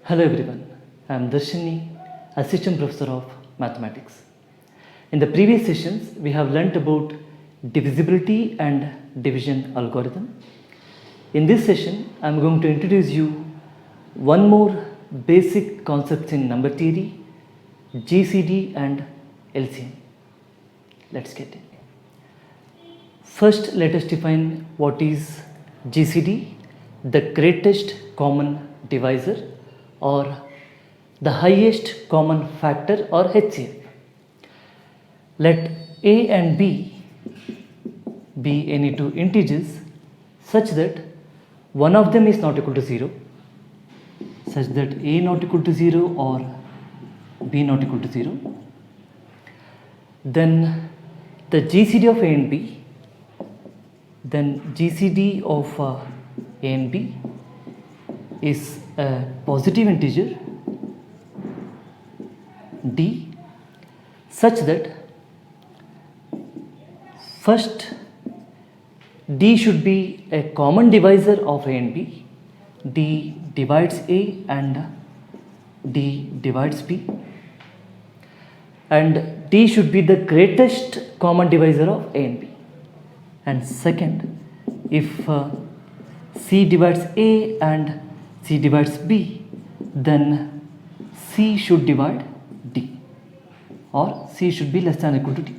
Hello everyone, I am Darshini, Assistant Professor of Mathematics. In the previous sessions, we have learnt about divisibility and division algorithm. In this session, I am going to introduce you one more basic concepts in number theory, GCD and LCM. Let's get it. First, let us define what is GCD, the greatest common divisor, or the highest common factor, or HCF. Let a and b be any two integers such that one of them is not equal to 0, such that a not equal to 0 or b not equal to 0. Then the GCD of a and b, then GCD of a and b is a positive integer d such that first d should be a common divisor of a and b. D divides a and d divides b, and d should be the greatest common divisor of a and b. And second, if c divides a and c divides b, then c should divide d, or c should be less than or equal to d.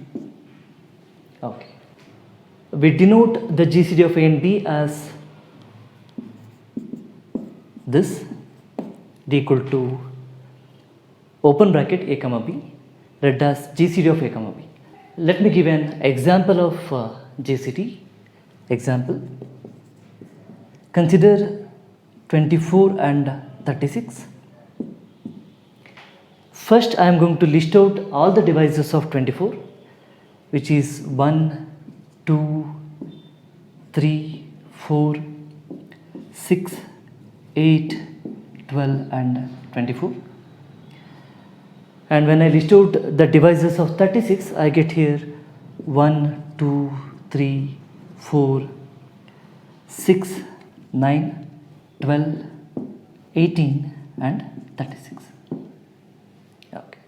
Okay. We denote the GCD of a and b as this: d equal to open bracket a comma b, read as GCD of a comma b. Let me give an example of GCD. Example: consider 24 and 36. First, I am going to list out all the divisors of 24, which is 1, 2, 3, 4, 6, 8, 12 and 24. And when I list out the divisors of 36, I get here 1, 2, 3, 4, 6, 9, 12, 18 and 36. Okay.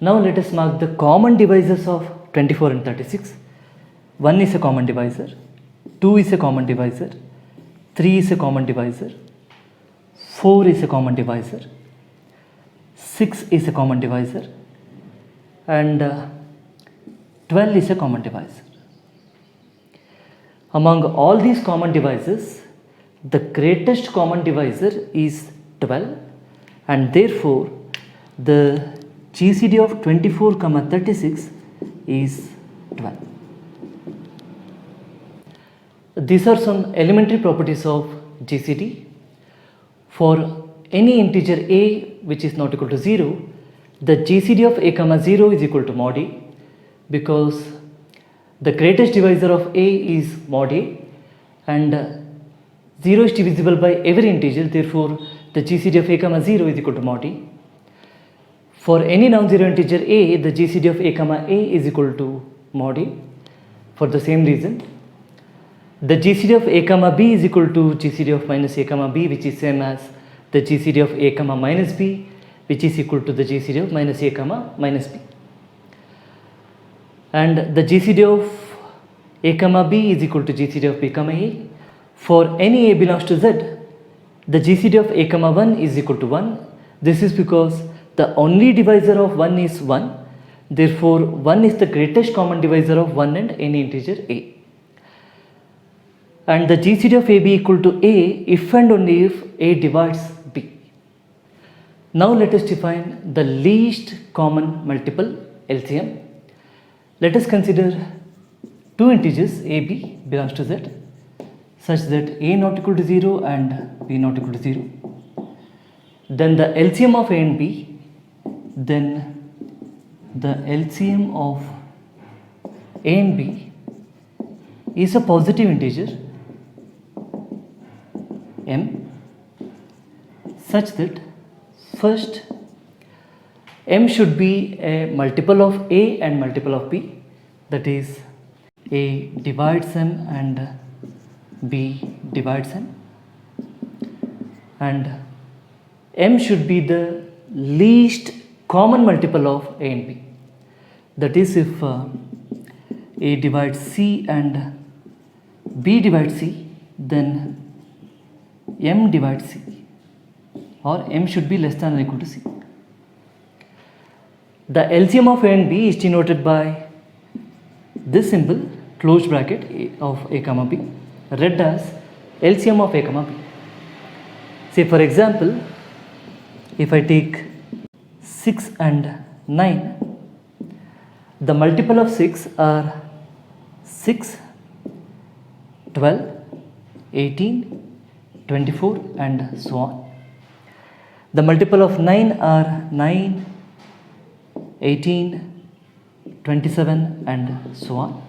Now let us mark the common divisors of 24 and 36. 1 is a common divisor, 2 is a common divisor, 3 is a common divisor, 4 is a common divisor, 6 is a common divisor, and 12 is a common divisor. Among all these common divisors, the greatest common divisor is 12, and therefore the GCD of 24, 36 is 12. These are some elementary properties of GCD. For any integer a which is not equal to 0, the GCD of a comma 0 is equal to mod a, because the greatest divisor of a is mod a, and 0 is divisible by every integer, therefore the GCD of a comma 0 is equal to mod a. For any non-zero integer a, the GCD of a comma a is equal to mod a. For the same reason, the GCD of a comma b is equal to GCD of minus a comma b, which is same as the GCD of a comma minus b, which is equal to the GCD of minus a comma minus b. And the GCD of a comma b is equal to GCD of b comma a. For any a belongs to z, the GCD of a comma 1 is equal to 1. This is because the only divisor of 1 is 1. Therefore, 1 is the greatest common divisor of 1 and any integer a. And the GCD of ab equal to a if and only if a divides b. Now let us define the least common multiple, LCM. Let us consider two integers ab belongs to z, such that a not equal to 0 and b not equal to 0. Then the LCM of a and b, then the LCM of a and b is a positive integer m, such that first m should be a multiple of a and multiple of b, that is a divides m and b divides m, and m should be the least common multiple of a and b. That is, if a divides c and b divides c, then m divides c, or m should be less than or equal to c. The LCM of a and b is denoted by this symbol, closed bracket of a comma b, read as LCM of a comma b. Say for example, if I take 6 and 9, the multiple of 6 are 6, 12, 18, 24 and so on. The multiple of 9 are 9, 18, 27 and so on.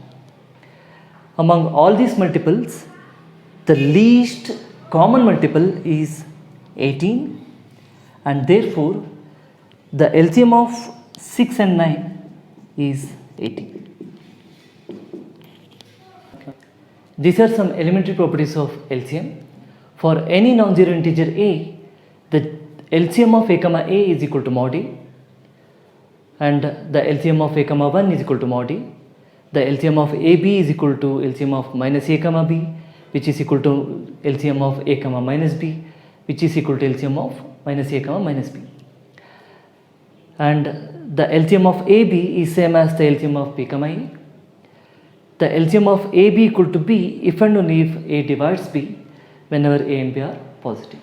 Among all these multiples, the least common multiple is 18, and therefore the LCM of 6 and 9 is 18. These are some elementary properties of LCM. For any non-zero integer a, the LCM of a comma a is equal to mod a, and the LCM of a comma 1 is equal to mod a. The LCM of ab is equal to LCM of minus a comma b, which is equal to LCM of a comma minus b, which is equal to LCM of minus a comma minus b. And the LCM of AB is same as the LCM of B comma A. The LCM of AB equal to B if and only if A divides B whenever A and B are positive.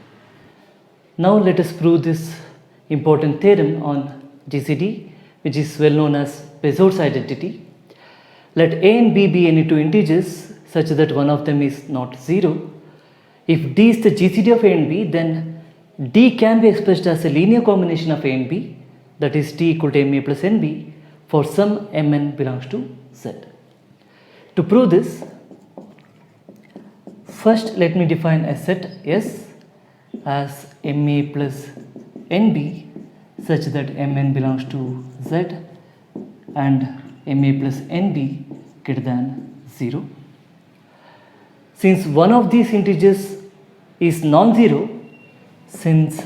Now let us prove this important theorem on GCD, which is well known as Bezout's identity. Let A and B be any two integers such that one of them is not 0. If D is the GCD of A and B, then D can be expressed as a linear combination of A and B, that is D equal to MA plus NB for some Mn belongs to Z. To prove this, first let me define a set S as MA plus NB such that Mn belongs to Z and MA plus NB greater than 0. Since one of these integers is non-zero, since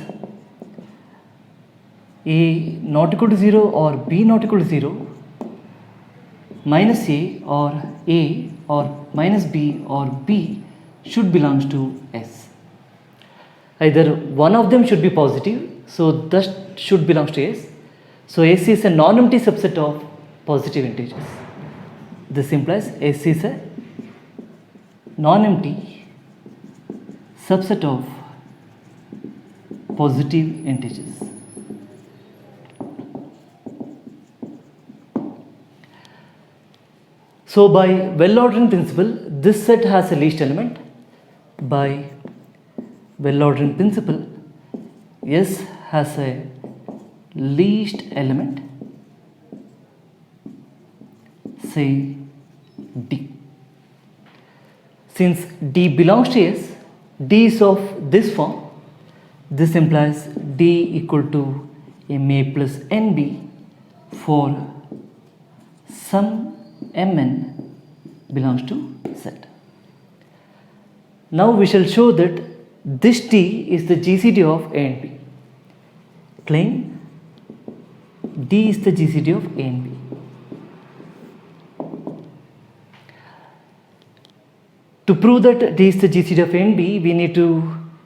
A not equal to 0 or B not equal to 0, minus A or minus B or B should belongs to S. Either one of them should be positive, so that should belongs to S. So S is a non-empty subset of positive integers. This implies S is a non-empty subset of positive integers. So by well-ordering principle, this set has a least element. By well-ordering principle, S has a least element, say D. Since D belongs to S, D is of this form. This implies D equal to MA plus NB for some Mn belongs to Z. Now we shall show that this D is the GCD of A and B. Claim D is the GCD of A and B. To prove that D is the GCD of A and B, we need to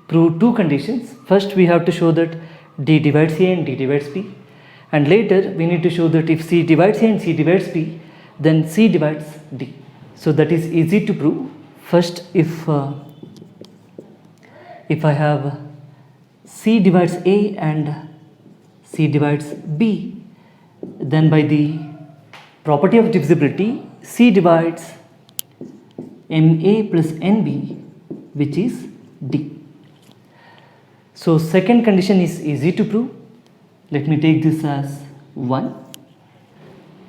prove two conditions. First, we have to show that D divides A and D divides B. And later, we need to show that if C divides A and C divides B, then C divides D. So that is easy to prove. First, if I have C divides A and C divides B, then by the property of divisibility, C divides MA plus NB, which is D. So second condition is easy to prove. Let me take this as 1.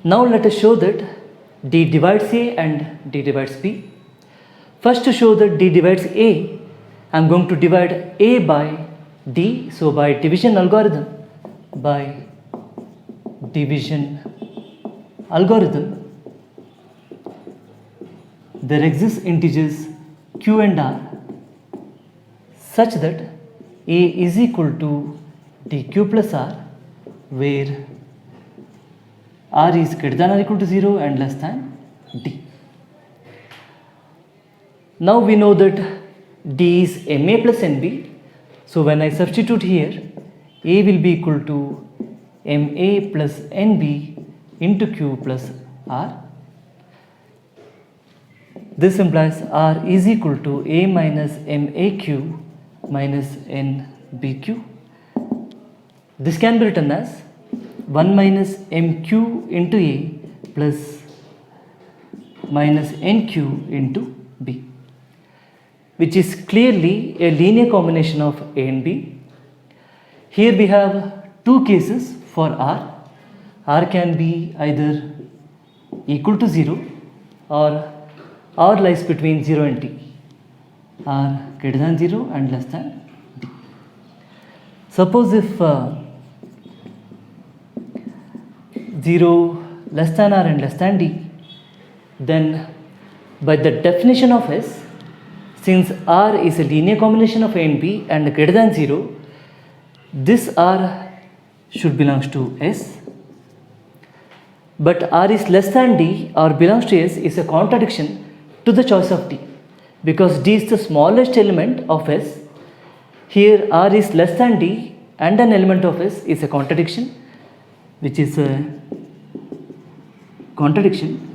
Now let us show that D divides A and D divides B. First, to show that D divides A, I am going to divide A by D. So by division algorithm, there exist integers Q and R such that A is equal to dq plus r, where r is greater than or equal to 0 and less than d. Now we know that d is ma plus nb, so when I substitute here, a will be equal to ma plus nb into q plus r. This implies r is equal to a minus maq minus nbq. This can be written as 1 minus mq into a plus minus nq into b, which is clearly a linear combination of a and b. Here we have two cases for r. R can be either equal to 0 or r lies between 0 and d, r greater than 0 and less than d. Suppose if 0 less than r and less than d, then by the definition of S, since r is a linear combination of a and b and greater than 0, this r should belongs to S. But r is less than d or belongs to S is a contradiction to the choice of d, because d is the smallest element of S. Here r is less than d and an element of S is a contradiction, which is a contradiction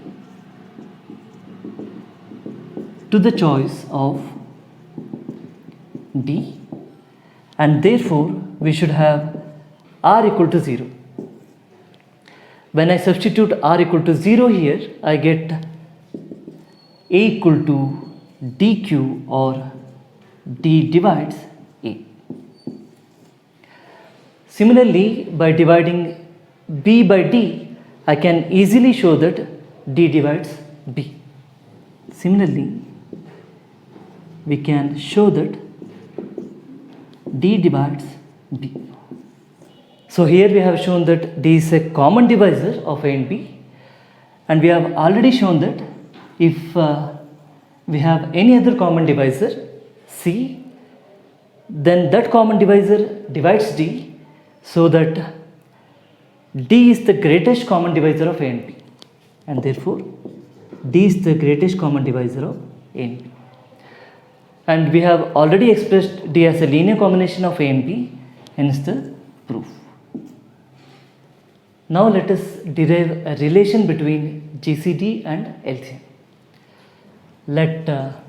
to the choice of d, and therefore we should have r equal to 0. When I substitute r equal to 0 here, I get a equal to dq, or d divides a. Similarly, by dividing b by d, I can easily show that d divides b. Similarly, we can show that d divides b. So here we have shown that d is a common divisor of a and b, and we have already shown that if we have any other common divisor c, then that common divisor divides d, so that d is the greatest common divisor of a and b, and therefore d is the greatest common divisor of a and b. And we have already expressed d as a linear combination of a and b, hence the proof. Now let us derive a relation between GCD and LCM. Let a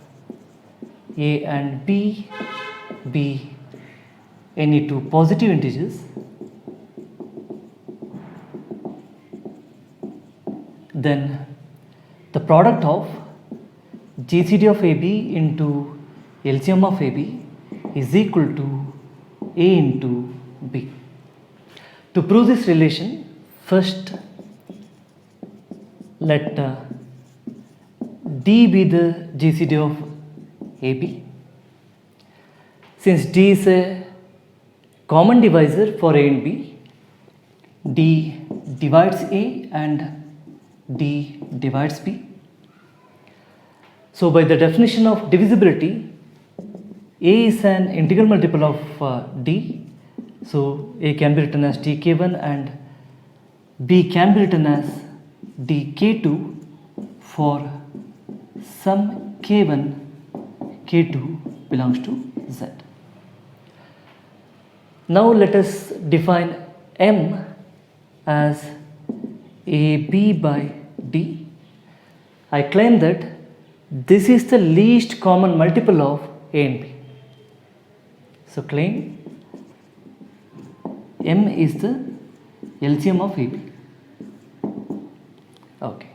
and b be any two positive integers, then the product of GCD of AB into LCM of AB is equal to A into B. To prove this relation, first let D be the GCD of AB. Since D is a common divisor for A and B, D divides A and D divides B. So by the definition of divisibility, A is an integral multiple of D, so A can be written as dk1 and B can be written as dk2 for some k1, k2 belongs to Z. Now let us define M as AB by D. I claim that this is the least common multiple of A and B. So claim M is the LCM of AB. Okay.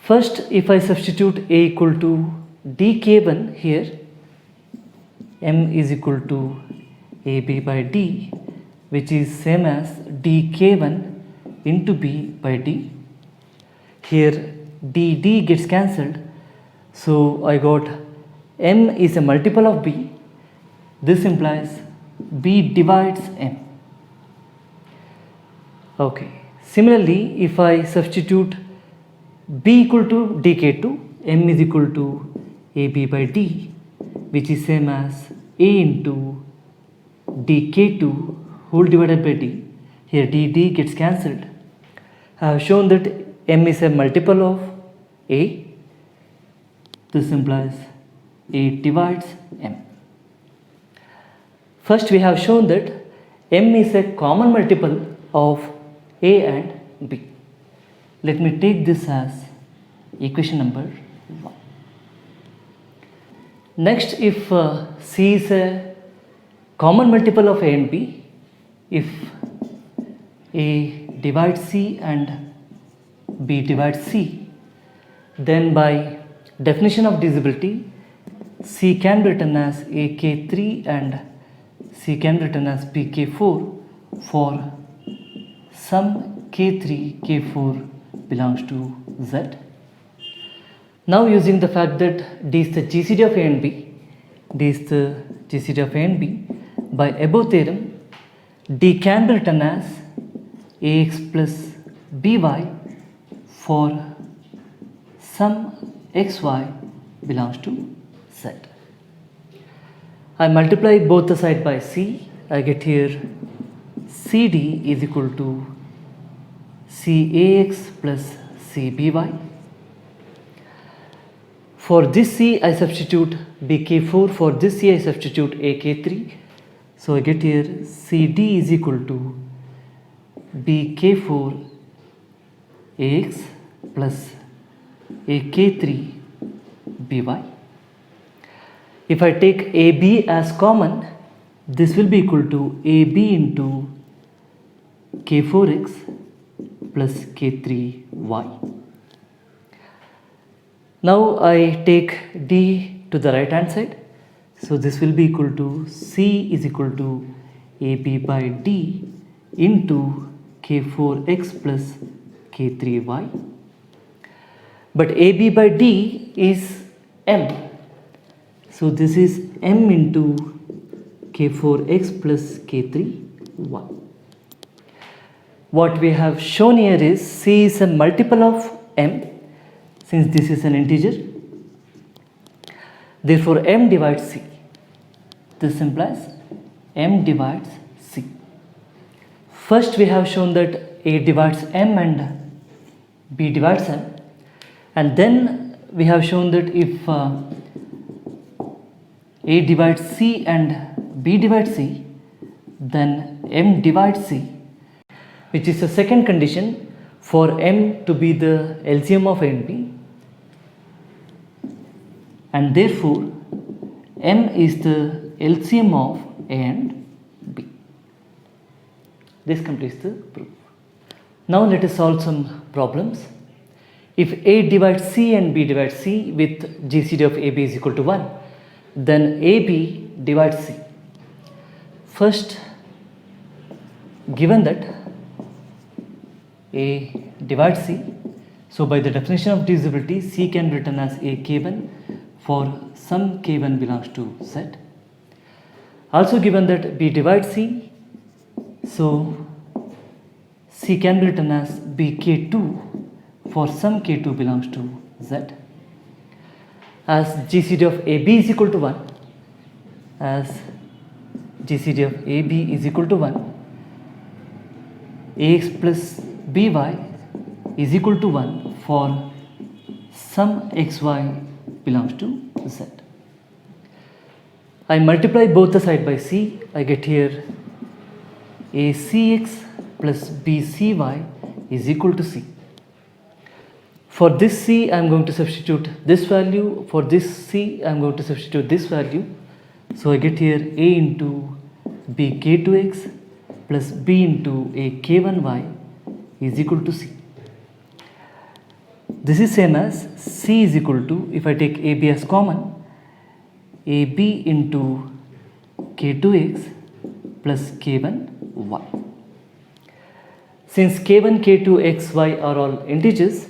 First, if I substitute A equal to dk1 here, M is equal to AB by D, which is same as dk1 into B by D. Here d gets cancelled, so I got M is a multiple of B. This implies B divides M. Okay. Similarly, if I substitute B equal to dk2, M is equal to AB by D, which is same as A into dk2 whole divided by d. Here d gets cancelled. I have shown that m is a multiple of a. This implies a divides m. First we have shown that m is a common multiple of a and b. Let me take this as equation number 1. Next, if c is a common multiple of a and b, if a divides c and b divides c, then by definition of divisibility, c can be written as ak3 and c can be written as bk4 for some k3, k4 belongs to z. Now using the fact that d is the GCD of a and b, d is the GCD of a and b, by above theorem, d can be written as ax plus by for some xy belongs to z. I multiply both the side by c, I get here cd is equal to cax plus cby. For this c I substitute bk4, for this c I substitute ak3. So I get here cd is equal to bk4 ax plus ak3 by. If I take ab as common, this will be equal to ab into k4x plus k3y. Now I take d to the right hand side, so this will be equal to c is equal to ab by d into k4x plus k3y. But ab by d is m, so this is m into k4x plus k3y. What we have shown here is c is a multiple of m, since this is an integer. Therefore m divides c. This implies m divides c. First we have shown that a divides m and b divides m, and then we have shown that if a divides c and b divides c, then m divides c, which is the second condition for m to be the LCM of a and b, and therefore m is the LCM of a and b. This completes the proof. Now let us solve some problems. If a divides c and b divides c with GCD of ab is equal to 1, then ab divides c. First, given that a divides c, so by the definition of divisibility, c can be written as a k1 for some k1 belongs to z. Also given that b divides c, so c can be written as bk2 for some k2 belongs to z. As GCD of AB is equal to 1, as GCD of AB is equal to 1, ax plus by is equal to 1 for some xy belongs to z. I multiply both the side by c, I get here acx plus bcy is equal to c. For this c I am going to substitute this value, for this c I am going to substitute this value. So I get here a into bk2x plus b into a k1y is equal to c. This is same as c is equal to, if I take ab as common, ab into k2x plus k1y. Since k1, k2, x, y are all integers,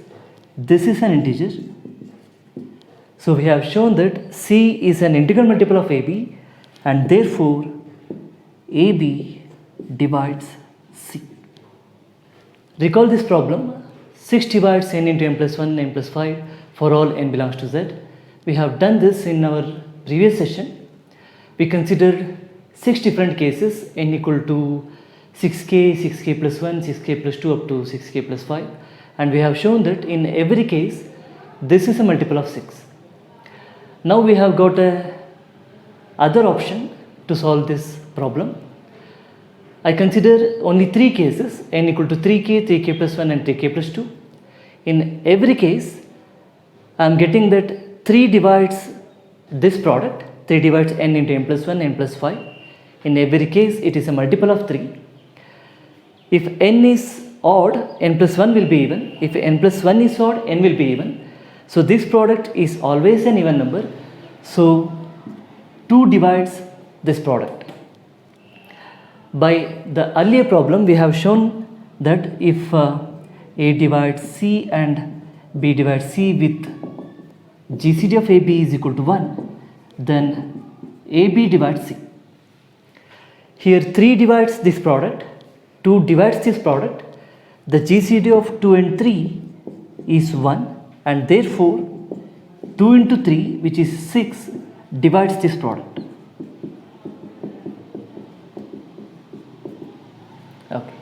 this is an integer. So we have shown that c is an integral multiple of ab, and therefore ab divides c. Recall this problem, 6 divides n into n plus 1, n plus 5 for all n belongs to z. We have done this in our previous session. We considered 6 different cases, n equal to 6k, 6k plus 1, 6k plus 2 up to 6k plus 5, and we have shown that in every case this is a multiple of 6. Now we have got a other option to solve this problem. I consider only 3 cases, n equal to 3k, 3k plus 1 and 3k plus 2. In every case I am getting that 3 divides this product, 3 divides n into n plus 1, n plus 5. In every case it is a multiple of 3. If n is odd, n plus 1 will be even. If n plus 1 is odd, n will be even. So this product is always an even number. So 2 divides this product. By the earlier problem we have shown that if A divides C and B divides C with GCD of AB is equal to 1, then AB divides C. Here 3 divides this product, 2 divides this product, the GCD of 2 and 3 is 1, and therefore 2 into 3, which is 6, divides this product. Okay.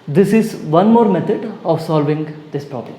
This is one more method of solving this problem.